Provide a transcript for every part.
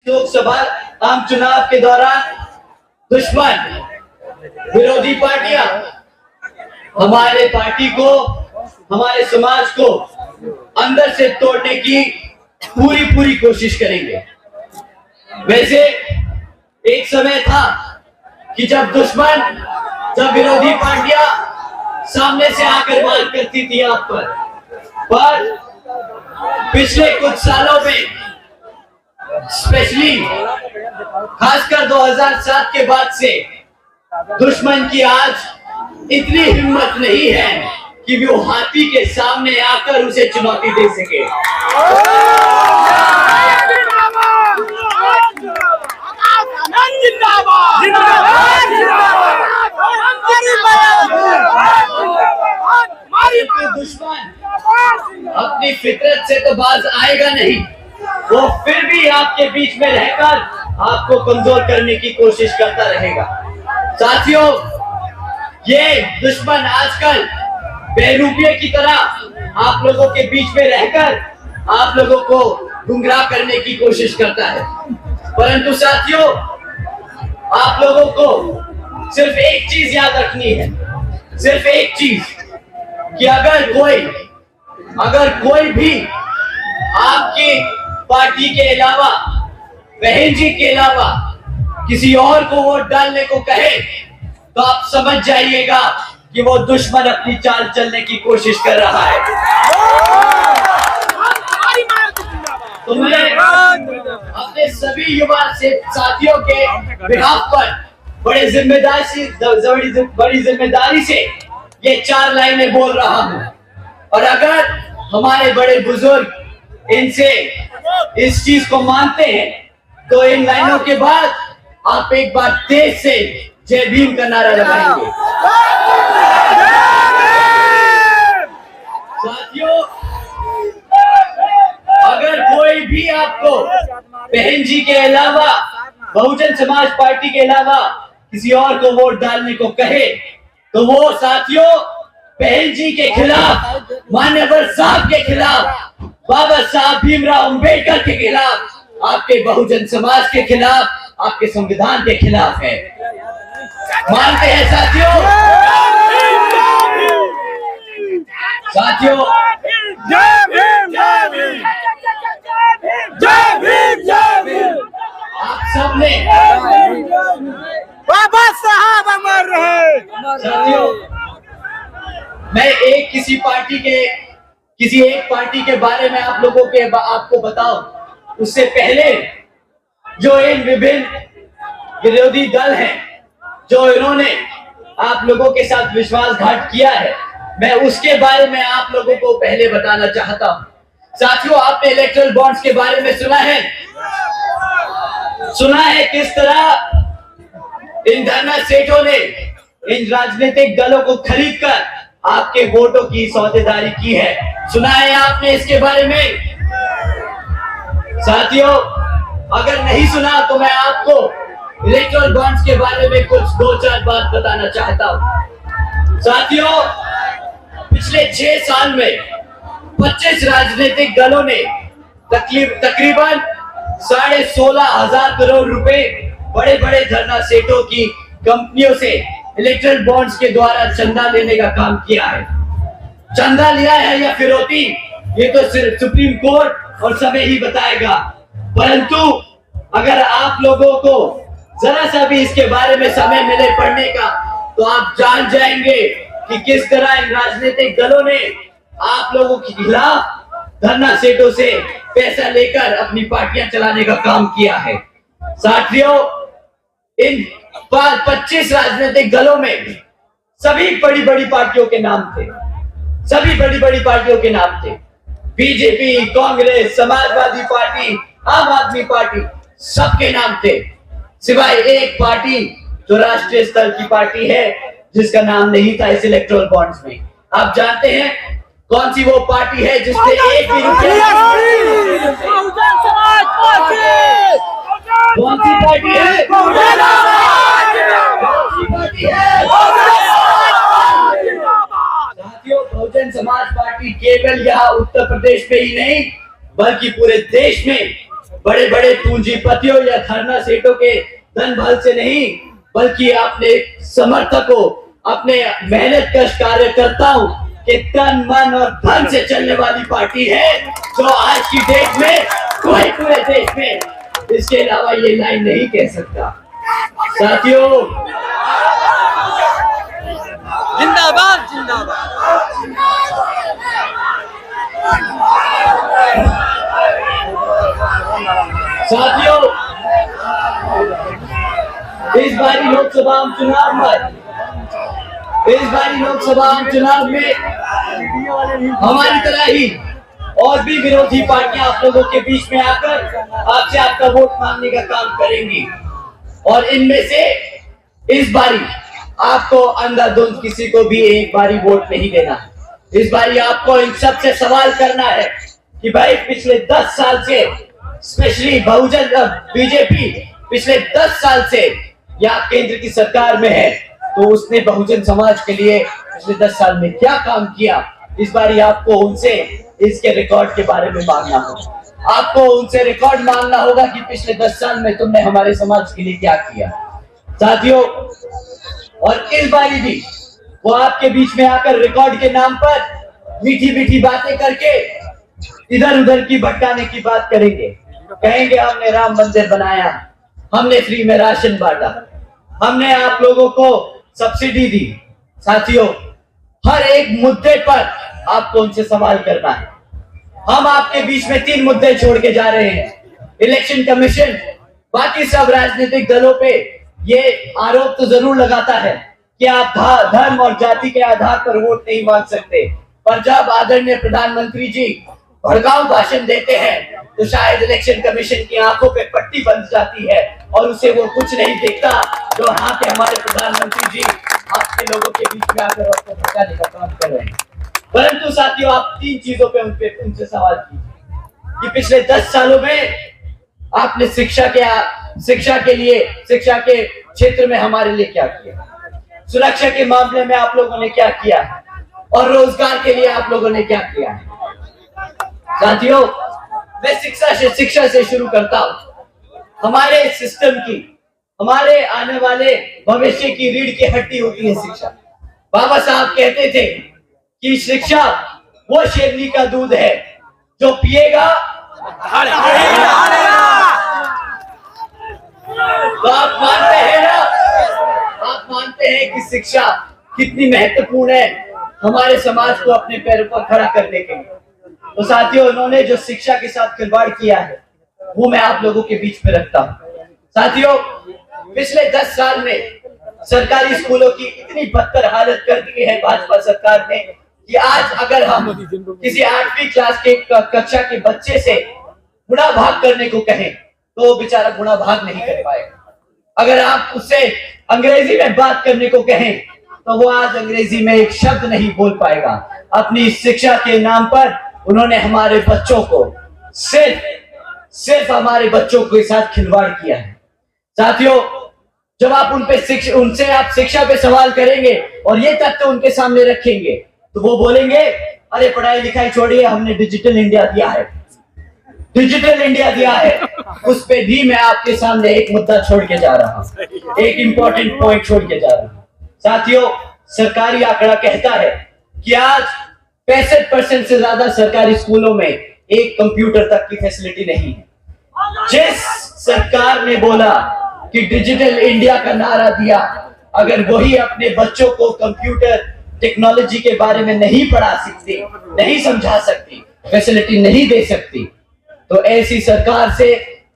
लोकसभा आम चुनाव के दौरान दुश्मन विरोधी पार्टियां हमारे पार्टी को, हमारे समाज को अंदर से तोड़ने की पूरी कोशिश करेंगे। वैसे एक समय था कि जब विरोधी पार्टियां सामने से आकर वार करती थी आप पर पिछले कुछ सालों में, स्पेशली खासकर 2007 के बाद से दुश्मन की आज इतनी हिम्मत नहीं है कि वो हाथी के सामने आकर उसे चुनौती दे सके। दुश्मन अपनी फितरत से तो बाज आएगा नहीं, वो फिर भी आपके बीच में रहकर आपको कमजोर करने की कोशिश करता रहेगा। साथियों, ये दुश्मन आजकल बेरूपिये की तरह आप लोगों के बीच में रहकर आप लोगों को गुमराह करने की कोशिश करता है। परंतु साथियों, आप लोगों को सिर्फ एक चीज याद रखनी है, सिर्फ एक चीज, कि अगर कोई भी आपकी पार्टी के अलावा, बहन जी के अलावा किसी और को वोट डालने को कहे तो आप समझ जाइएगा कि वो दुश्मन अपनी चाल चलने की कोशिश कर रहा है। तो मैं अपने सभी युवा से साथियों के बिहाफ पर बड़ी जिम्मेदारी से ये 4 लाइनें बोल रहा हूँ। और अगर हमारे बड़े बुजुर्ग इनसे इस चीज को मानते हैं तो इन लाइनों के बाद आप एक बार तेज से जय भीम का नारा लगाएंगे। साथियों, अगर कोई भी आपको बहन जी के अलावा, बहुजन समाज पार्टी के अलावा किसी और को वोट डालने को कहे तो वो साथियों बहन जी के खिलाफ, मान्यवर साहब के खिलाफ, बाबा साहब भीमराव अंबेडकर के खिलाफ, आपके बहुजन समाज के खिलाफ, आपके संविधान के खिलाफ है। मानते हैं साथियों? साथियों, जय भीम, जय भीम, जय भीम, जय भीम। आप सबने बाबा साहब अमर रहे। साथियों, मैं किसी एक पार्टी के बारे में आपको बताऊं, उससे पहले जो इन विभिन्न विरोधी दल हैं, जो इन्होंने आप लोगों के साथ विश्वासघात किया है, मैं उसके बारे में आप लोगों को पहले बताना चाहता हूं। साथियों, आपने इलेक्टोरल बॉन्ड्स के बारे में सुना है किस तरह इन धरना सेठों ने इन राजनीतिक दलों को खरीदकर आपके वोटों की सौदेदारी की है। सुना है आपने इसके बारे में? साथियों, अगर नहीं सुना तो मैं आपको इलेक्टोरल बॉन्ड्स के बारे में कुछ 2-4 बात बताना चाहता हूं। साथियों, पिछले 6 साल में 25 राजनीतिक दलों ने तकरीबन 16,500 करोड़ रुपए बड़े बड़े धरना सेठों की कंपनियों से इलेक्टोरल बॉन्ड्स के द्वारा चंदा लेने का काम किया है। चंदा लिया है या फिरौती, ये तो सिर्फ सुप्रीम कोर्ट और समय ही बताएगा। परंतु अगर आप लोगों को जरा सा भी इसके बारे में समय मिले पढ़ने का, तो आप जान जाएंगे कि किस तरह इन राजनीतिक दलों ने आप लोगों के खिलाफ धरना सेठों से पैसा लेकर अपनी पार्टियां चलाने का काम किया है। साथियों, इन 25 राजनीतिक दलों में सभी बड़ी पार्टियों के नाम थे, सभी बड़ी पार्टियों के नाम थे। बीजेपी, कांग्रेस, समाजवादी पार्टी, आम आदमी पार्टी, सबके नाम थे, सिवाय एक पार्टी जो राष्ट्रीय स्तर की पार्टी है, जिसका नाम नहीं था इस इलेक्टोरल बॉन्ड्स में। आप जानते हैं कौन सी वो पार्टी है जिसने एक भी रुपया? कौन सी पार्टी है? साथियों, बहुजन समाज पार्टी केवल यहाँ उत्तर प्रदेश में ही नहीं बल्कि पूरे देश में बड़े बड़े पूंजीपतियों या धरना सेठों के धन बल से नहीं, बल्कि अपने समर्थकों, अपने मेहनत कश कार्यकर्ताओं के तन मन और धन से चलने वाली पार्टी है, जो आज की डेट में कोई पूरे देश में इसके अलावा ये लाइन नहीं कह सकता। साथियों, जिंदाबाद जिंदाबाद। साथियों, इस बारी लोकसभा चुनाव में हमारी तरह ही और भी विरोधी पार्टियां आप लोगों के बीच में आकर आपसे आपका वोट मांगने का काम करेंगी, और इनमें से इस बारी आपको अंधाधुंध किसी को भी एक बारी वोट नहीं देना। इस बारी आपको इन सबसे सवाल करना है कि भाई पिछले 10 साल से, स्पेशली बहुजन बीजेपी पिछले 10 साल से या केंद्र की सरकार में है, तो उसने बहुजन समाज के लिए पिछले 10 साल में क्या काम किया, इस बारी आपको उनसे इसके रिकॉर्ड के बारे में मांगना होगा। आपको उनसे रिकॉर्ड मांगना होगा कि पिछले 10 साल में तुमने हमारे समाज के लिए क्या किया। साथियों, और इस बारी भी वो आपके बीच में आकर रिकॉर्ड के नाम पर मीठी मीठी बातें करके इधर उधर की भटकाने की बात करेंगे। कहेंगे हमने राम मंदिर बनाया, हमने फ्री में राशन बांटा, हमने आप लोगों को सब्सिडी दी। साथियों, हर एक मुद्दे पर आपको उनसे सवाल करना है। हम आपके बीच में 3 मुद्दे छोड़ के जा रहे हैं। इलेक्शन कमीशन बाकी सब राजनीतिक दलों पे ये आरोप तो जरूर लगाता है कि आप धर्म और जाति के आधार पर वोट नहीं मांग सकते, पर जब आदरणीय प्रधानमंत्री जी भड़काऊ भाषण देते हैं तो शायद इलेक्शन कमीशन की आंखों पे पट्टी बंध जाती है और उसे वो कुछ नहीं दिखता जो यहाँ पे हमारे प्रधानमंत्री जी आपके लोगों के बीच में आकर आपको भड़काने का काम कर रहे हैं। परंतु साथियों, आप 3 चीजों पे उनसे सवाल कीजिए कि पिछले 10 सालों में आपने शिक्षा के लिए, शिक्षा के क्षेत्र में हमारे लिए क्या किया, सुरक्षा के मामले में आप लोगों ने क्या किया, और रोजगार के लिए आप लोगों ने क्या किया है। साथियों, मैं शिक्षा से शुरू करता हूं। हमारे सिस्टम की, हमारे आने वाले भविष्य की रीढ़ की हड्डी होती है शिक्षा। बाबा साहब कहते थे कि शिक्षा वो शेरनी का दूध है जो पिएगा तो आप मानते हैं ना, आप मानते हैं कि शिक्षा कितनी महत्वपूर्ण है हमारे समाज को अपने पैरों पर खड़ा करने के लिए। तो साथियों, उन्होंने जो शिक्षा के साथ खिलवाड़ किया है वो मैं आप लोगों के बीच में रखता हूं। साथियों, पिछले 10 साल में सरकारी स्कूलों की इतनी बदतर हालत कर दी है भाजपा सरकार ने कि आज अगर हम किसी 8वीं क्लास के कक्षा के बच्चे से गुणा भाग करने को कहें तो वो बेचारा गुणा भाग नहीं कर पाएगा। अगर आप उससे अंग्रेजी में बात करने को कहें तो वो आज अंग्रेजी में एक शब्द नहीं बोल पाएगा। अपनी शिक्षा के नाम पर उन्होंने हमारे बच्चों को सिर्फ हमारे बच्चों के साथ खिलवाड़ किया है। साथियों, जब आप उनसे आप शिक्षा पे सवाल करेंगे और ये तथ्य उनके सामने रखेंगे तो वो बोलेंगे, अरे पढ़ाई लिखाई छोड़िए, हमने डिजिटल इंडिया दिया है, डिजिटल इंडिया दिया है। उस पे भी मैं आपके सामने एक मुद्दा छोड़ के जा रहा हूं, एक इंपॉर्टेंट पॉइंट छोड़ के जा रहा हूं। साथियों, सरकारी आंकड़ा कहता है कि आज 65% से ज्यादा सरकारी स्कूलों में एक कंप्यूटर तक की फैसिलिटी नहीं है। जिस सरकार ने बोला कि डिजिटल इंडिया का नारा दिया, अगर वही अपने बच्चों को कंप्यूटर टेक्नोलॉजी के बारे में नहीं पढ़ा सकती, नहीं समझा सकती, फैसिलिटी नहीं दे सकती, तो ऐसी सरकार से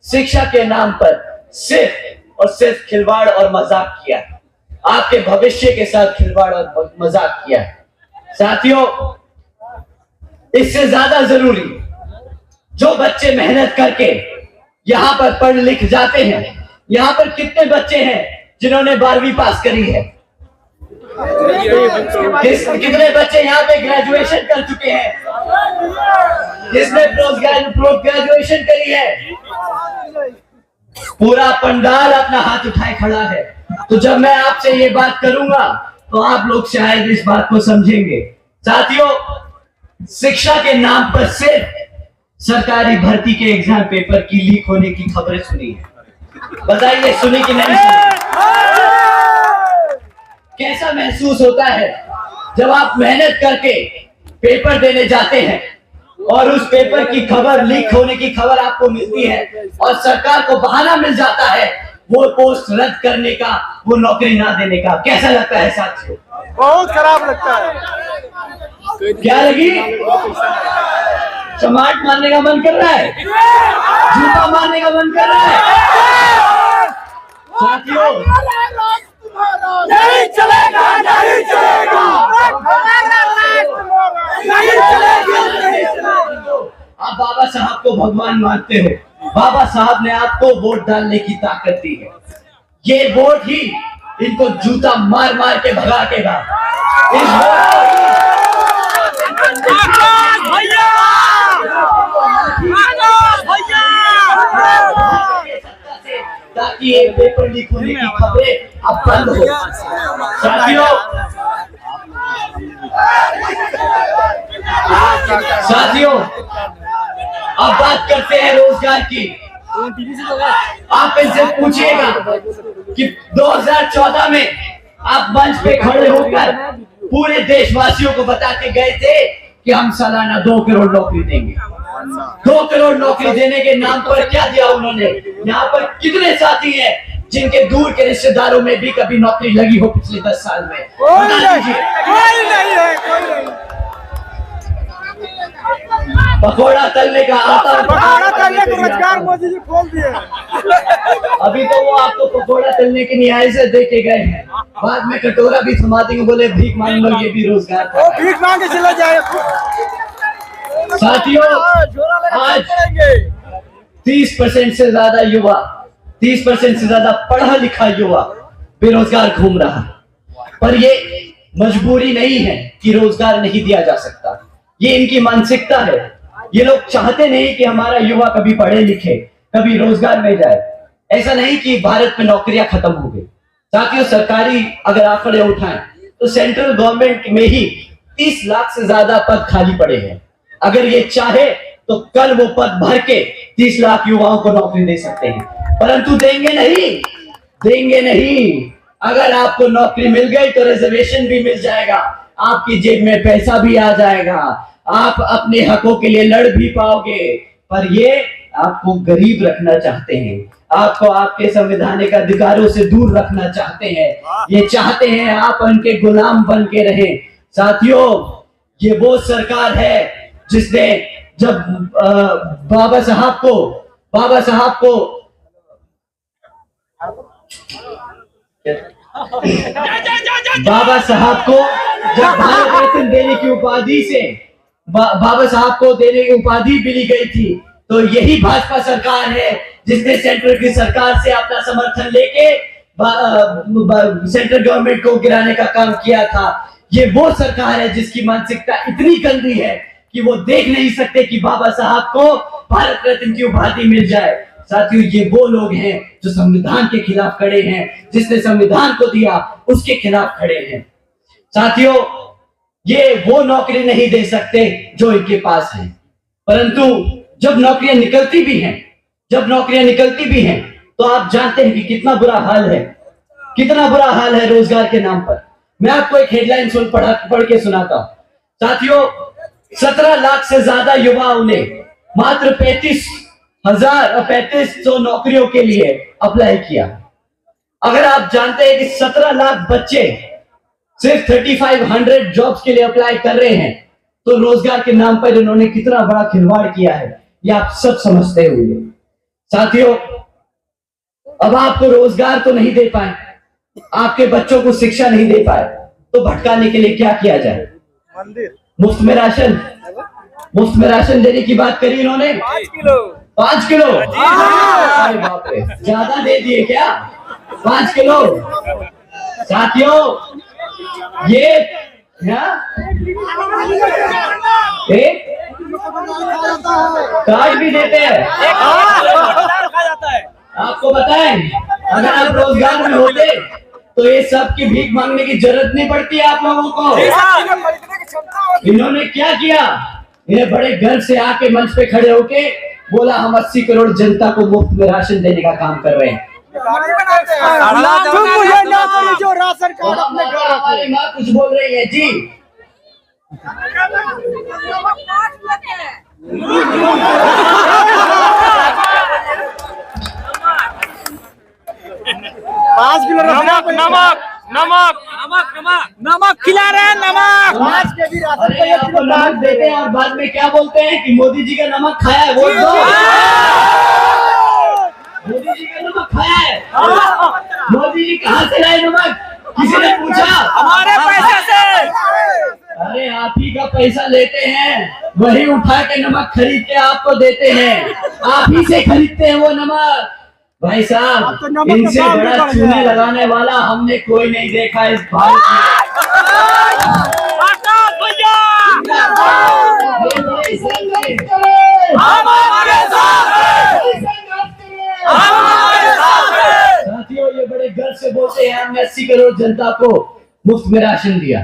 शिक्षा के नाम पर सिर्फ और सिर्फ खिलवाड़ और मजाक किया है। आपके भविष्य के साथ खिलवाड़ और मजाक किया है। साथियों, इससे ज्यादा जरूरी, जो बच्चे मेहनत करके यहाँ पर पढ़ लिख जाते हैं, यहाँ पर कितने बच्चे हैं जिन्होंने 12वीं पास करी है? कितने बच्चे यहाँ पे ग्रेजुएशन कर चुके हैं? किसने पोस्ट ग्रेजुएशन करी है? पूरा पंडाल अपना हाथ उठाए खड़ा है। तो जब मैं आपसे ये बात करूंगा तो आप लोग शायद इस बात को समझेंगे। साथियों, शिक्षा के नाम पर सरकारी भर्ती के एग्जाम पेपर की लीक होने की खबरें सुनी है। बताइए सुनी कि नहीं सुनी? कैसा महसूस होता है जब आप मेहनत करके पेपर देने जाते हैं और उस पेपर की खबर, लीक होने की खबर आपको मिलती है और सरकार को बहाना मिल जाता है वो पोस्ट रद्द करने का, वो नौकरी ना देने का। कैसा लगता है साथियों? बहुत खराब लगता है। क्या लगी? चमाट मारने का मन कर रहा है, जूता मारने का मन कर रहा है। साथियों, नहीं चलेगा, नहीं चलेगा, नहीं चलेगा। आप बाबा साहब को भगवान मानते हो, बाबा साहब ने आपको वोट डालने की ताकत दी है। ये वोट ही इनको जूता मार मार के भगाएगा। इस ताकि ये पेपर लीक होने की खबरें अब बंद हो। साथियों, अब बात करते हैं रोजगार की। आप इनसे पूछिएगा कि 2014 में आप मंच पे खड़े होकर पूरे देशवासियों को बता के गए थे कि हम सालाना 2 करोड़ नौकरी देंगे। 2 करोड़ नौकरी देने के नाम पर क्या दिया उन्होंने? यहाँ पर कितने साथी हैं जिनके दूर के रिश्तेदारों में भी कभी नौकरी लगी हो पिछले 10 साल में? कोई नहीं है। पकौड़ा तलने का आता, पकौड़ा तलने को रोजगार मोदी जी खोल दिए। अभी तो वो आपको पकौड़ा तलने की न्याय से दे के गए हैं, बाद में कटोरा भी थमा देंगे, बोले भीख मांग लो, ये भी रोजगार वो भीख मांगे चला जाए। साथियों, आज 30% से ज्यादा युवा, 30% से ज्यादा पढ़ा लिखा युवा बेरोजगार घूम रहा है। पर ये मजबूरी नहीं है कि रोजगार नहीं दिया जा सकता, ये इनकी मानसिकता है। ये लोग चाहते नहीं कि हमारा युवा कभी पढ़े लिखे, कभी रोजगार में जाए। ऐसा नहीं कि भारत में नौकरियां खत्म हो गई। साथियों, सरकारी अगर आंकड़े उठाएं तो सेंट्रल गवर्नमेंट में ही 30 लाख से ज्यादा पद खाली पड़े हैं। अगर ये चाहे तो कल वो पद भर के 30 लाख युवाओं को नौकरी दे सकते हैं, परंतु देंगे नहीं, देंगे नहीं। अगर आपको नौकरी मिल गई तो रिजर्वेशन भी मिल जाएगा, आपकी जेब में पैसा भी आ जाएगा, आप अपने हकों के लिए लड़ भी पाओगे। पर ये आपको गरीब रखना चाहते हैं, आपको आपके संवैधानिक अधिकारों से दूर रखना चाहते हैं। ये चाहते हैं आप उनके गुलाम बन के रहें। साथियों, ये वो सरकार है जिसने जब बाबा साहब को बाबा साहब को जब भारत रत्न देने की उपाधि से बाबा साहब को देने की उपाधि मिली गई थी, तो यही भाजपा सरकार है जिसने सेंट्रल की सरकार से अपना समर्थन लेके सेंट्रल गवर्नमेंट को गिराने का काम किया था। ये वो सरकार है जिसकी मानसिकता इतनी गंदी है कि वो देख नहीं सकते कि बाबा साहब को भारत रत्न की उपाधि मिल जाए। साथियों, ये वो लोग हैं जो संविधान के खिलाफ खड़े हैं, जिसने संविधान को दिया उसके खिलाफ खड़े हैं। साथियों, ये वो नौकरी नहीं दे सकते जो इनके पास है, परंतु जब नौकरियां निकलती भी हैं तो आप जानते हैं कि कितना बुरा हाल है रोजगार के नाम पर। मैं आपको एक हेडलाइन पढ़ के सुनाता हूं। साथियों, 17 लाख से ज्यादा युवाओं ने मात्र 35,000 नौकरियों के लिए अप्लाई किया। अगर आप जानते हैं कि 17 लाख बच्चे सिर्फ 3500 जॉब्स के लिए अप्लाई कर रहे हैं, तो रोजगार के नाम पर इन्होंने कितना बड़ा खिलवाड़ किया है, ये आप सब समझते होंगे। साथियों, अब आपको रोजगार तो नहीं दे पाए, आपके बच्चों को शिक्षा नहीं दे पाए, तो भटकाने के लिए क्या किया जाए? मुफ्त में राशन देने की बात करी इन्होंने। 5 किलो अरे बाप रे, ज्यादा दे दिए क्या? 5 किलो। साथियों, ये कार्ड भी देते हैं। आपको बताएं, अगर आप रोजगार में होते तो ये सब की भीख मांगने की जरूरत नहीं पड़ती आप लोगों को। इन्होंने क्या किया? इन्हें बड़े गर्व से आके मंच पे खड़े होके बोला हम 80 करोड़ जनता को मुफ्त में राशन देने का काम कर रहे हैं। तुम मुझे नौकरी जो राशन कार्ड अपने घर रखो। हमारी माँ कुछ बोल रही है जी। 5 किलो नमक नमक नमक नमक नमक नमक खिला रहे हैं नमक। 5 के भी राशन अरे का 1 आपको किलो नमक देते हैं और बाद में क्या बोलते हैं कि मोदी जी का नमक खाया है, वोट दो। मोदी जी का नमक खाया है। मोदी जी कहाँ से लाए नमक? किसी ने पूछा? हमारे पैसे से। अरे आप ही का पैसा लेते हैं, वही उठा के नमक खरीद के आपको देते हैं, आप ही से खरीदते हैं वो नमक। भाई अब साहब तो नमक का इनसे दाम भी बड़ा बढ़ चूने गया है। लगाने वाला हमने कोई नहीं देखा इस भारत आकाश भैया में। हम हमारे साथ हैं। हम हमारे साथ हैं। साथियों ये बड़े गर्व से बोलते हैं हमने 80 करोड़ जनता को मुफ्त में राशन दिया,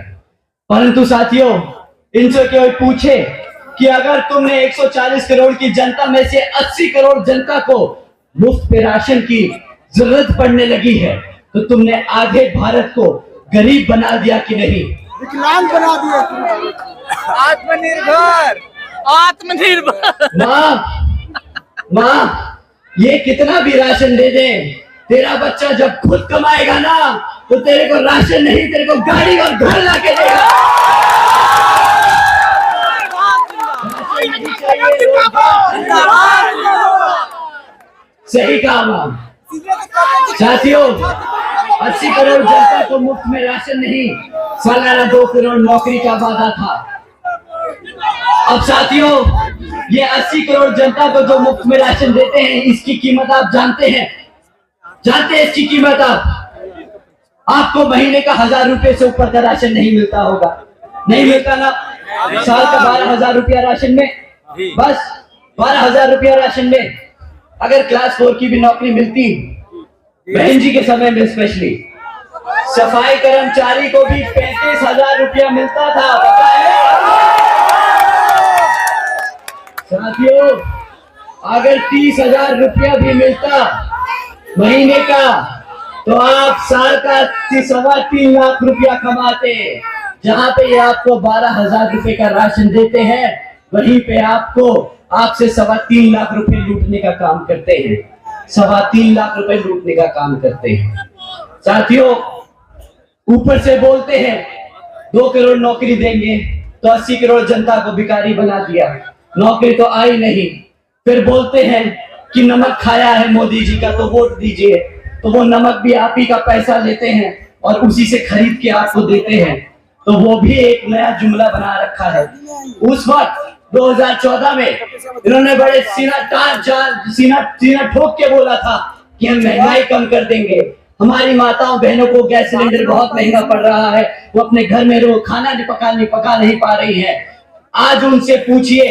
परंतु साथियों इनसे कोई पूछे कि अगर तुमने 140 करोड़ की जनता में से 80 करोड़ जनता को मुफ्त में राशन की जरूरत पड़ने लगी है तो तुमने आधे भारत को गरीब बना दिया कि नहीं? विकलांग बना दिए तुम। आत्मनिर्भर आत्मनिर्भर। माँ ये कितना भी राशन दे दे, तेरा बच्चा जब खुद कमाएगा ना तो तेरे को राशन नहीं, तेरे को गाड़ी और घर ला के देगा। राशन नहीं चाहिए, सही कहा माँ। साथियों 80 करोड़ जनता को मुफ्त में राशन नहीं, सालाना 2 करोड़ नौकरी का वादा था। अब साथियों ये 80 करोड़ जनता को जो मुफ्त में राशन देते हैं इसकी कीमत आप जानते हैं? जानते हैं इसकी कीमत आपको महीने का 1000 रुपए से ऊपर का राशन नहीं मिलता होगा, नहीं मिलता ना? साल का 12,000 रुपया राशन में, बस 12,000 रुपया राशन में अगर क्लास 4 की भी नौकरी मिलती, बहन जी के समय में स्पेशली सफाई कर्मचारी को भी 35,000 रुपया मिलता था, पता है? साथियों अगर 30,000 रुपया भी मिलता महीने का तो आप साल का 3.25 लाख रुपया कमाते। जहां पे ये आपको 12,000 रुपए का राशन देते हैं वहीं पे आपको आपसे 3.25 लाख रुपए लूटने का काम करते हैं, 3.25 लाख रुपए लूटने का काम करते हैं। साथियों ऊपर से बोलते हैं 2 करोड़ नौकरी देंगे तो 80 करोड़ जनता को भिखारी बना दिया, नौकरी तो आई नहीं। फिर बोलते हैं कि नमक खाया है मोदी जी का तो वोट दीजिए, तो वो नमक भी आप ही का पैसा लेते हैं और उसी से खरीद के आपको देते हैं, तो वो भी एक नया जुमला बना रखा है। उस वक्त 2014 में इन्होंने बड़े सीना ठोक के बोला था कि हम महंगाई कम कर देंगे, हमारी माताओं बहनों को गैस सिलेंडर बहुत महंगा पड़ रहा है, वो अपने घर में खाना पका नहीं पा रही है। आज उनसे पूछिए,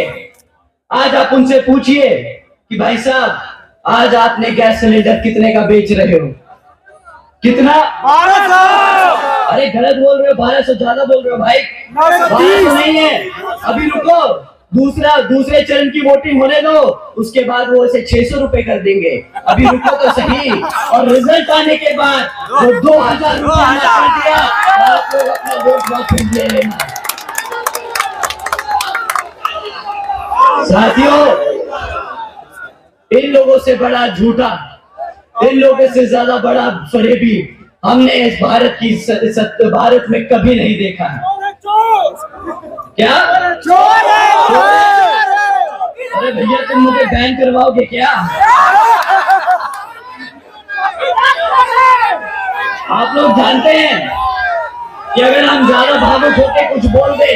आज आप उनसे पूछिए कि भाई साहब आज आपने गैस सिलेंडर कितने का बेच रहे हो? कितना? 1200। अरे गलत बोल रहे हो, 1200 ज्यादा बोल रहे हो भाई। 1200 नहीं है, अभी रुको, दूसरे चरण की वोटिंग होने दो, उसके बाद वो इसे 600 रुपए कर देंगे। अभी रुको तो सही, और रिजल्ट आने के बाद वो 2,000 रुपया कर दिया, आप लोग अपना वोट वापस ले लेना। साथियों इन लोगों से बड़ा झूठा, इन लोगों से ज्यादा बड़ा फरेबी हमने इस भारत में कभी नहीं देखा है। क्या? अरे भैया तुम मुझे बैन करवाओगे क्या? आप लोग जानते हैं कि अगर हम ज्यादा भावुक होकर कुछ बोल दे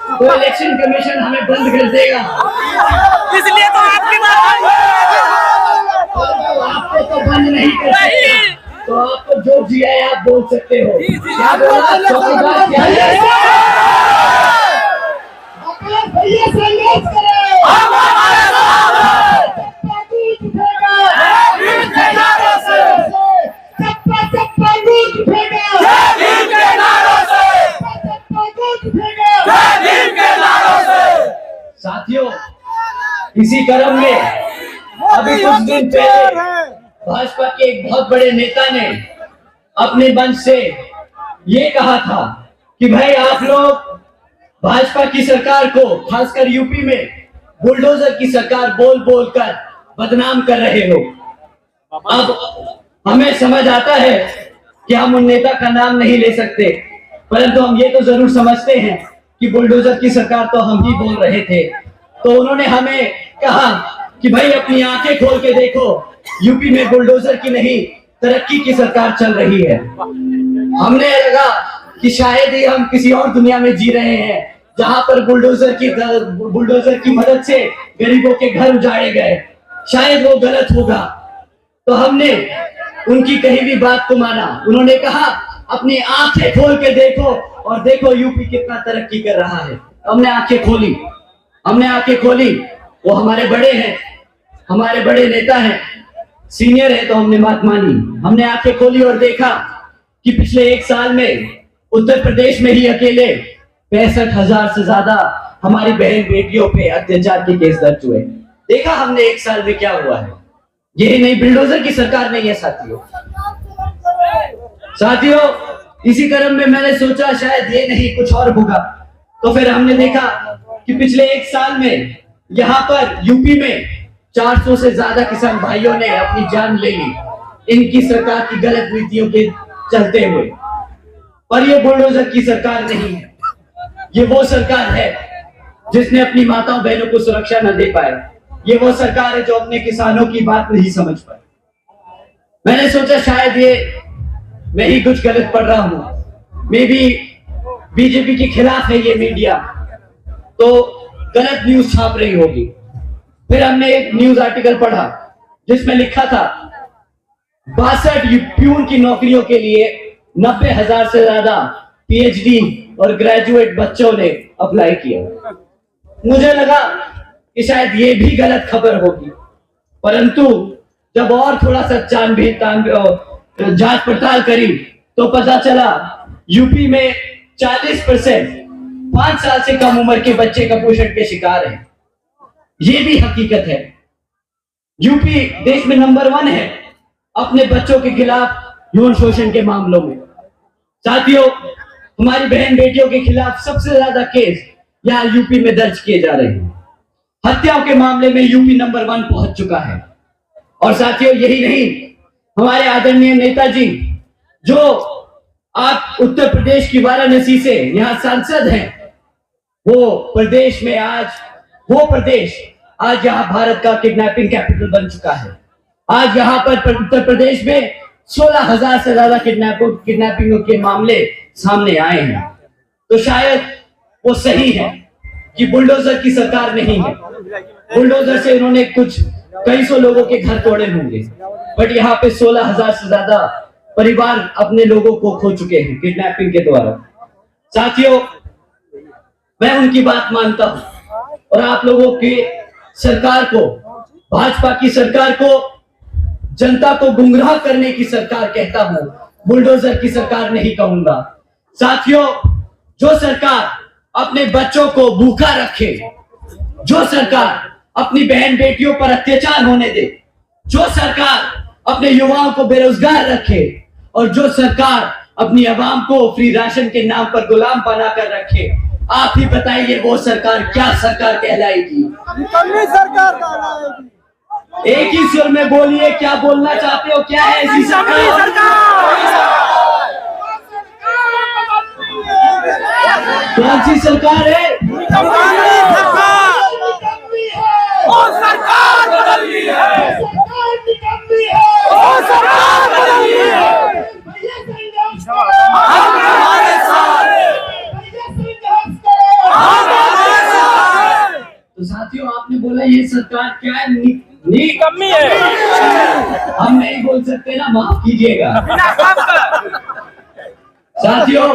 तो इलेक्शन कमीशन हमें बंद कर देगा, इसलिए तो आपकी आपको तो बंद नहीं कर सकते, तो आपको जो जिया है आप बोल सकते हो। क्या बोला? चौकीदार क्या है? भैया संघर्ष करें, हम हमारे साथ हैं। चप्पा टूट उठेगा, भीम के नारों से। चप्पा टूट उठेगा, भीम के नारों से। चप्पा टूट उठेगा, भीम के नारों से। होंगे, अभी कुछ दिन पहले भाजपा के एक बहुत बड़े नेता ने अपने मंच से ये कहा था कि भाई आप लोग भाजपा की सरकार को, खासकर यूपी में बुलडोजर की सरकार बोल बोल कर बदनाम कर रहे हो। अब हमें समझ आता है कि हम उन नेता का नाम नहीं ले सकते, परंतु हम ये तो जरूर समझते हैं कि बुलडोजर की सरकार तो हम ही बोल रहे थे। तो उन्होंने हमें कहा कि भाई अपनी आंखें खोल के देखो, यूपी में बुलडोजर की नहीं तरक्की की सरकार चल रही है। हमने लगा कि शायद ही हम किसी और दुनिया में जी रहे हैं जहां पर बुलडोजर की मदद से गरीबों के घर उजाड़े गए, शायद वो गलत होगा। तो हमने उनकी कही भी बात को माना। उन्होंने कहा अपनी आंखें खोल के देखो और देखो यूपी कितना तरक्की कर रहा है। हमने आंखें खोली। वो हमारे बड़े हैं, हमारे बड़े नेता हैं, सीनियर है, तो हमने बात मानी। हमने आंखें खोली और देखा कि पिछले 1 साल में उत्तर प्रदेश में ही अकेले 65,000 से ज्यादा हमारी बहन बेटियों पे अत्याचार के केस दर्ज हुए। देखा हमने 1 साल में क्या हुआ है। यही नहीं, बुलडोजर की सरकार नहीं है साथियों। इसी क्रम में मैंने सोचा शायद ये नहीं कुछ और होगा। तो फिर हमने देखा कि पिछले 1 साल में यहाँ पर यूपी में 400 से ज्यादा किसान भाइयों ने अपनी जान ले ली इनकी सरकार की गलत नीतियों के चलते हुए। पर ये बुलडोजर की सरकार नहीं है, ये वो सरकार है जिसने अपनी माताओं बहनों को सुरक्षा न दे पाए। ये वो सरकार है जो अपने किसानों की बात नहीं समझ पाए। मैंने सोचा शायद ये मैं ही कुछ गलत पढ़ रहा हूं, मे बी बीजेपी के खिलाफ है ये मीडिया, तो गलत न्यूज छाप रही होगी। फिर हमने एक न्यूज आर्टिकल पढ़ा जिसमें लिखा था 62 प्यून की नौकरियों के लिए 90,000 से ज्यादा पीएचडी और ग्रेजुएट बच्चों ने अप्लाई किया। मुझे लगा कि शायद ये भी गलत खबर होगी, परंतु जब और थोड़ा सा जांच पड़ताल करी तो पता चला यूपी में 40% 5 साल से कम उम्र के बच्चे कुपोषण के शिकार हैं। ये भी हकीकत है। यूपी देश में नंबर 1 है अपने बच्चों के खिलाफ यौन शोषण के मामलों में। साथियों, हमारी बहन बेटियों के खिलाफ सबसे ज्यादा केस यहाँ यूपी में दर्ज किए जा रहे हैं। हत्याओं के मामले में यूपी नंबर 1 पहुंच चुका है। और साथियों, यही नहीं, हमारे आदरणीय नेताजी जो आप उत्तर प्रदेश की वाराणसी से यहाँ सांसद हैं, वो प्रदेश आज यहाँ भारत का किडनैपिंग कैपिटल बन चुका है। आज यहाँ पर उत्तर प्रदेश में 16,000 से ज्यादा किडनैपिंग के मामले सामने आए हैं। तो शायद वो सही है कि बुलडोजर की सरकार नहीं है। बुलडोजर से उन्होंने कई सौ लोगों के घर तोड़े होंगे, बट यहाँ पे 16,000 से ज्यादा परिवार अपने लोगों को खो चुके हैं किडनैपिंग के द्वारा। साथियों, मैं उनकी बात मानता हूं और आप लोगों की सरकार को, भाजपा की सरकार को जनता को गुमराह करने की सरकार कहता हूं, बुलडोजर की सरकार नहीं कहूंगा। साथियों, जो सरकार अपने बच्चों को भूखा रखे, जो सरकार अपनी बहन बेटियों पर अत्याचार होने दे, जो सरकार अपने युवाओं को बेरोजगार रखे और जो सरकार अपनी आवाम को फ्री राशन के नाम पर गुलाम बनाकर रखे, आप ही बताइए वो सरकार क्या सरकार कहलाएगी? सरकार कहलाएगी। एक ही सुर में बोलिए, क्या बोलना चाहते हो? क्या है ऐसी सरकार? कौन सी सरकार है? वो सरकार बदलनी है, सरकार निकलनी है, वो सरकार बदलनी है। हम हमारे साथ हैं, हम हमारे साथ हैं। तो साथियों, आपने बोला ये सरकार क्या है? निकम्मी है। हम नहीं बोल सकते ना, माफ कीजिएगा। साथियों,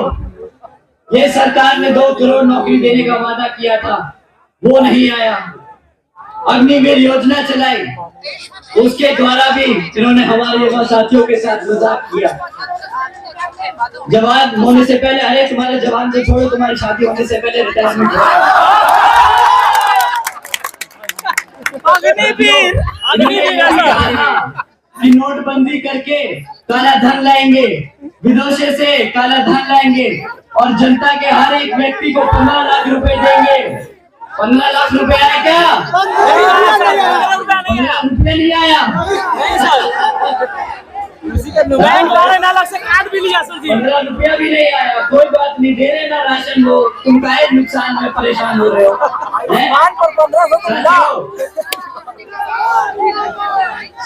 ये सरकार ने 2 करोड़ नौकरी देने का वादा किया था, वो नहीं आया। अग्निवीर योजना चलाई, उसके द्वारा भी इन्होंने हमारे युवा साथियों के साथ मजाक किया। जवान होने से पहले, अरे तुम्हारे जवान से छोड़ो, तुम्हारी शादी होने से पहले रिटायरमेंट अग्निवीर कि नोटबंदी करके काला धन लाएंगे, विदेशों से काला धन लाएंगे और जनता के हर एक व्यक्ति को 15 लाख रुपए देंगे। 15 लाख रुपए आया क्या? 15 रुपए नहीं आया। बैंक वाले ना अलग से कार्ड भी लिया सर जी। 15 रुपया भी नहीं आया। कोई बात नहीं, दे रहे ना राशन वो, तुम काहे नुकसान में परेशान हो रहे हो?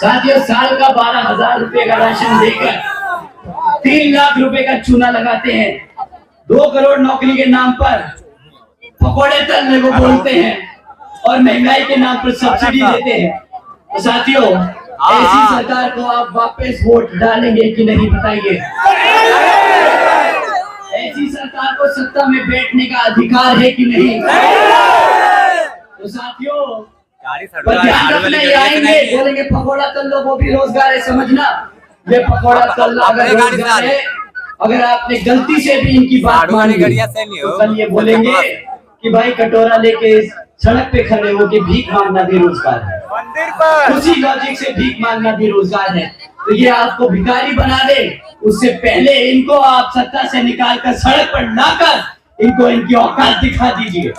साथियों, साल का 12,000 रुपए का राशन देकर 3 लाख रुपए का चूना लगाते हैं। 2 करोड़ नौकरी के नाम पर पकौड़े तलने को बोलते हैं और महंगाई के नाम पर सब्सिडी देते हैं। तो साथियों, ऐसी सरकार को आप वापस वोट डालेंगे कि नहीं बताइए? ऐसी सरकार को सत्ता में बैठने का अधिकार है कि नहीं? तो साथियों, पर ध्यान रखना, ये आएंगे बोलेंगे पकौड़ा तल लो, वो भी रोजगार है, समझना। ये पकौड़ा तलना अगर रोजगार है, अगर आपने गलती से भी इनकी बात मानी तो कल ये बोलेंगे कि भाई कटोरा लेके सड़क पे खड़े होके भीख मांगना भी रोजगार है। उसी लॉजिक से भीख मांगना भी रोजगार है। तो ये आपको भिखारी बना दे, उससे पहले इनको आप सत्ता से निकाल कर सड़क पर लाकर इनको इनकी औकात दिखा दीजिए।